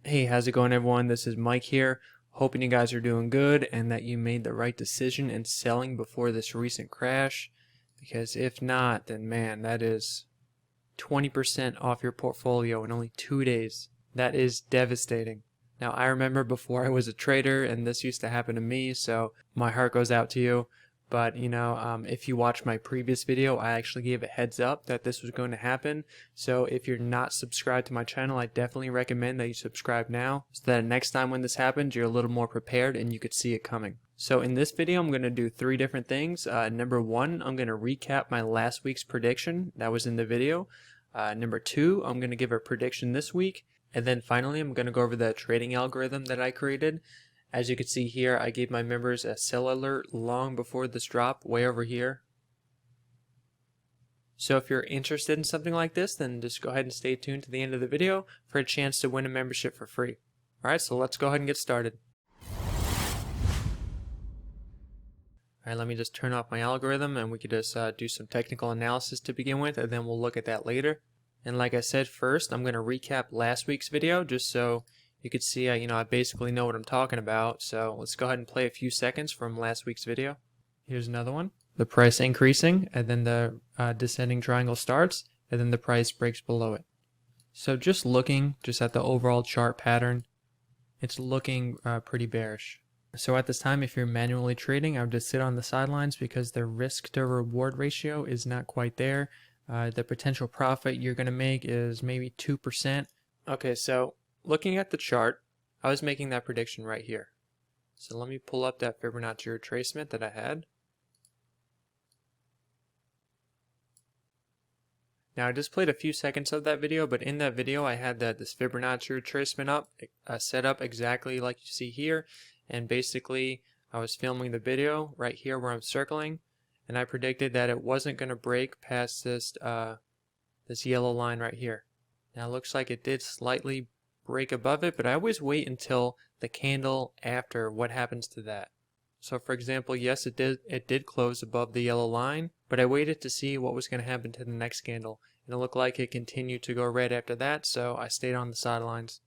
Hey, how's it going, everyone? This is Mike here. Hoping you guys are doing good and that you made the right decision in selling before this recent crash. Because if not, then man, that is 20% off your portfolio in only 2 days. That is devastating. Now, I remember before I was a trader and this used to happen to me, so my heart goes out to you. But, if you watch my previous video, I actually gave a heads up that this was going to happen. So if you're not subscribed to my channel, I definitely recommend that you subscribe now so that next time when this happens, you're a little more prepared and you could see it coming. So in this video, I'm going to do three different things. Number one, I'm going to recap my last week's prediction that was in the video. Number two, I'm going to give a prediction this week. And then finally, I'm going to go over the trading algorithm that I created. As you can see here, I gave my members a sell alert long before this drop, way over here. So if you're interested in something like this, then just go ahead and stay tuned to the end of the video for a chance to win a membership for free. Alright, so let's go ahead and get started. Alright, let me just turn off my algorithm and we could just do some technical analysis to begin with, and then we'll look at that later. And like I said, first I'm going to recap last week's video just so you could see, I basically know what I'm talking about. So let's go ahead and play a few seconds from last week's video. Here's another one. The price increasing, and then the descending triangle starts, and then the price breaks below it. So just looking at the overall chart pattern, it's looking pretty bearish. So at this time, if you're manually trading, I would just sit on the sidelines because the risk to reward ratio is not quite there. The potential profit you're going to make is maybe 2%. Okay, so looking at the chart, I was making that prediction right here. So let me pull up that Fibonacci retracement that I had. Now I just played a few seconds of that video, but in that video I had this Fibonacci retracement up, set up exactly like you see here, and basically I was filming the video right here where I'm circling, and I predicted that it wasn't going to break past this yellow line right here. Now it looks like it did slightly break above it, but I always wait until the candle after what happens to that. So for example, yes, it did close above the yellow line, but I waited to see what was going to happen to the next candle, and it looked like it continued to go red after that, so I stayed on the sidelines.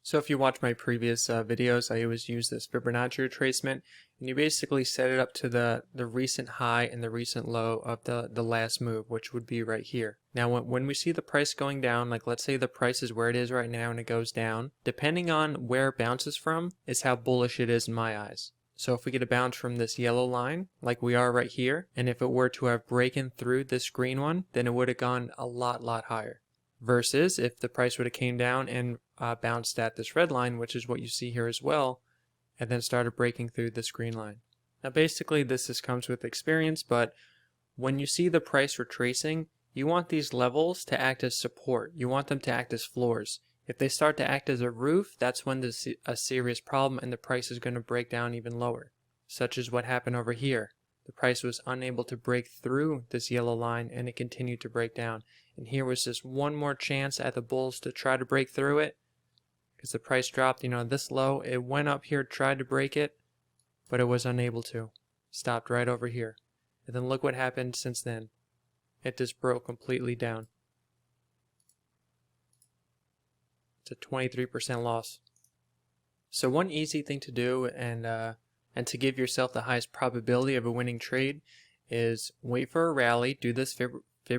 So if you watch my previous videos, I always use this Fibonacci retracement, and you basically set it up to the recent high and the recent low of the last move, which would be right here. Now when we see the price going down, like let's say the price is where it is right now and it goes down, depending on where it bounces from is how bullish it is in my eyes. So if we get a bounce from this yellow line, like we are right here, and if it were to have broken through this green one, then it would have gone a lot higher. Versus if the price would have came down and bounced at this red line, which is what you see here as well, and then started breaking through this green line. Now basically this just comes with experience, but when you see the price retracing, you want these levels to act as support. You want them to act as floors. If they start to act as a roof, that's when there's a serious problem and the price is going to break down even lower, such as what happened over here. The price was unable to break through this yellow line and it continued to break down. And here was just one more chance at the bulls to try to break through it, because the price dropped, this low. It went up here, tried to break it, but it was unable to. Stopped right over here. And then look what happened since then. It just broke completely down. It's a 23% loss. So one easy thing to do and to give yourself the highest probability of a winning trade is wait for a rally, do this fib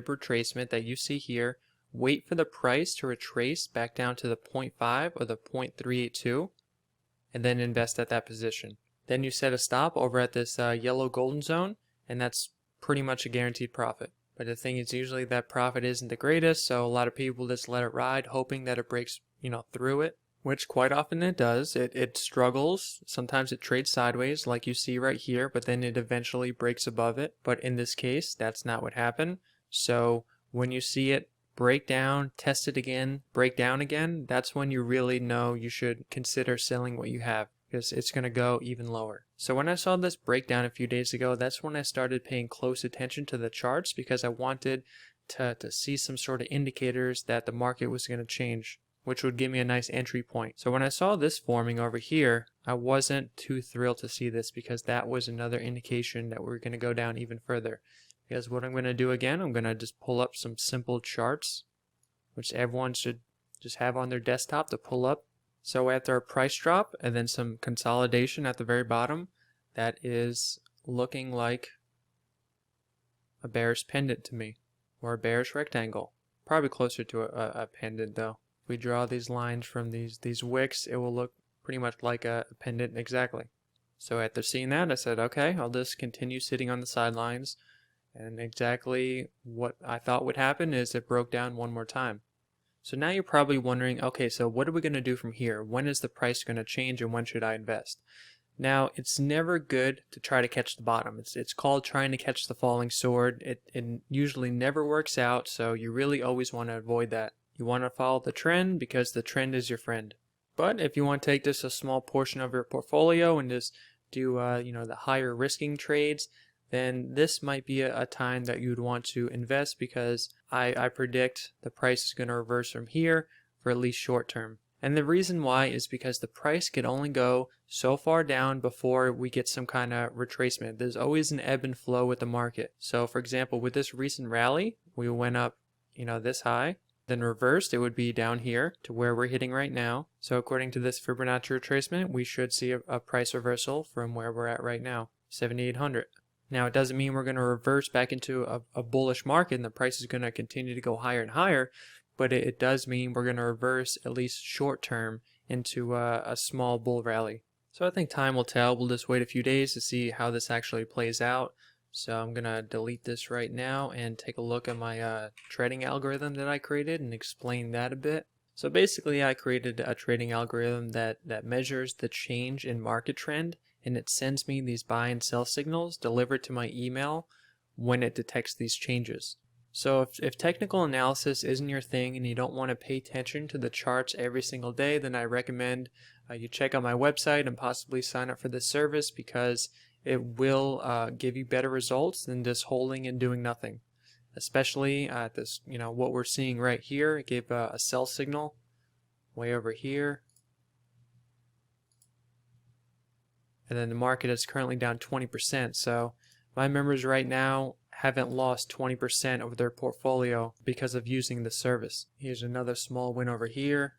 retracement that you see here, wait for the price to retrace back down to the 0.5 or the 0.382, and then invest at that position. Then you set a stop over at this yellow golden zone, and that's pretty much a guaranteed profit. But the thing is, usually that profit isn't the greatest, so a lot of people just let it ride, hoping that it breaks, through it. Which quite often it does. It struggles. Sometimes it trades sideways like you see right here, but then it eventually breaks above it. But in this case, that's not what happened. So when you see it break down, test it again, break down again, that's when you really know you should consider selling what you have, because it's going to go even lower. So when I saw this breakdown a few days ago, that's when I started paying close attention to the charts, because I wanted to see some sort of indicators that the market was going to change, which would give me a nice entry point. So when I saw this forming over here, I wasn't too thrilled to see this, because that was another indication that we were going to go down even further. Because what I'm going to do again, I'm going to just pull up some simple charts, which everyone should just have on their desktop to pull up. So after a price drop and then some consolidation at the very bottom, that is looking like a bearish pendant to me, or a bearish rectangle. Probably closer to a pendant though. If we draw these lines from these wicks, it will look pretty much like a pendant exactly. So after seeing that, I said, okay, I'll just continue sitting on the sidelines. And exactly what I thought would happen is it broke down one more time. So now you're probably wondering, okay, so what are we going to do from here? When is the price going to change and when should I invest? Now, it's never good to try to catch the bottom. It's called trying to catch the falling sword. It usually never works out, so you really always want to avoid that. You want to follow the trend because the trend is your friend. But if you want to take just a small portion of your portfolio and just do the higher risking trades, then this might be a time that you'd want to invest, because I predict the price is going to reverse from here for at least short term. And the reason why is because the price can only go so far down before we get some kind of retracement. There's always an ebb and flow with the market. So for example, with this recent rally, we went up, this high, then reversed, it would be down here to where we're hitting right now. So according to this Fibonacci retracement, we should see a price reversal from where we're at right now, 7,800. Now, it doesn't mean we're going to reverse back into a bullish market and the price is going to continue to go higher and higher, but it does mean we're going to reverse, at least short term, into a small bull rally. So I think time will tell. We'll just wait a few days to see how this actually plays out. So I'm going to delete this right now and take a look at my trading algorithm that I created and explain that a bit. So basically, I created a trading algorithm that measures the change in market trend, and it sends me these buy and sell signals delivered to my email when it detects these changes. So if technical analysis isn't your thing and you don't want to pay attention to the charts every single day, then I recommend you check out my website and possibly sign up for this service, because it will give you better results than just holding and doing nothing. Especially at this, what we're seeing right here, it gave a sell signal way over here. And then the market is currently down 20%. So my members right now haven't lost 20% of their portfolio because of using the service. Here's another small win over here.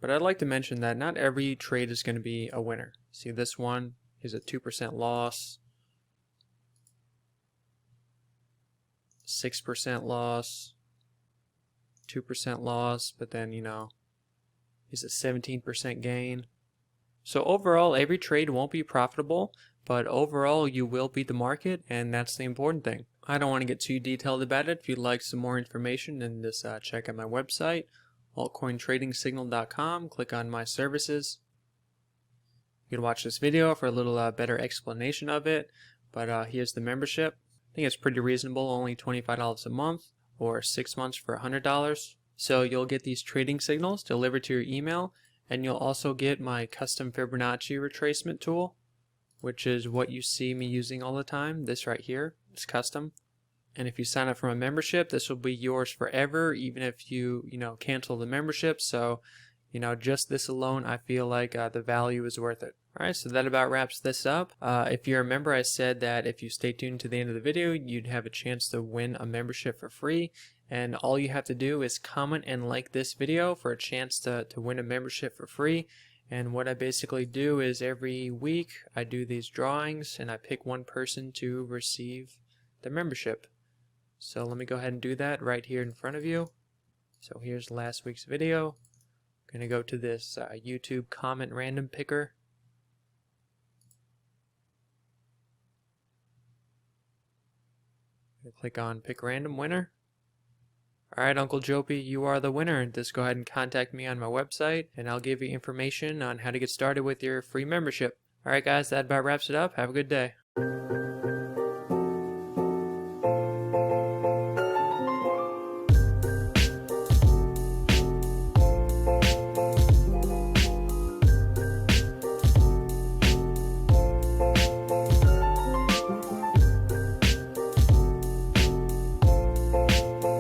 But I'd like to mention that not every trade is going to be a winner. See, this one is a 2% loss, 6% loss, 2% loss, but then, is a 17% gain. So overall, every trade won't be profitable, but overall you will beat the market, and that's the important thing. I don't want to get too detailed about it. If you'd like some more information, then just check out my website, altcoinTradingSignal.com. Click on my services. You can watch this video for a little better explanation of it, but here's the membership. I think it's pretty reasonable, only $25 a month, or 6 months for $100. So you'll get these trading signals delivered to your email, and you'll also get my custom Fibonacci retracement tool, which is what you see me using all the time. This right here is custom. And if you sign up for my membership, this will be yours forever, even if you, cancel the membership. So, just this alone, I feel like the value is worth it. All right, so that about wraps this up. If you remember, I said that if you stay tuned to the end of the video, you'd have a chance to win a membership for free. And all you have to do is comment and like this video for a chance to win a membership for free. And what I basically do is every week I do these drawings and I pick one person to receive the membership. So let me go ahead and do that right here in front of you. So here's last week's video. I'm going to go to this YouTube comment random picker. Click on pick random winner. Alright, Uncle Jopey, you are the winner. Just go ahead and contact me on my website and I'll give you information on how to get started with your free membership. Alright guys, that about wraps it up. Have a good day.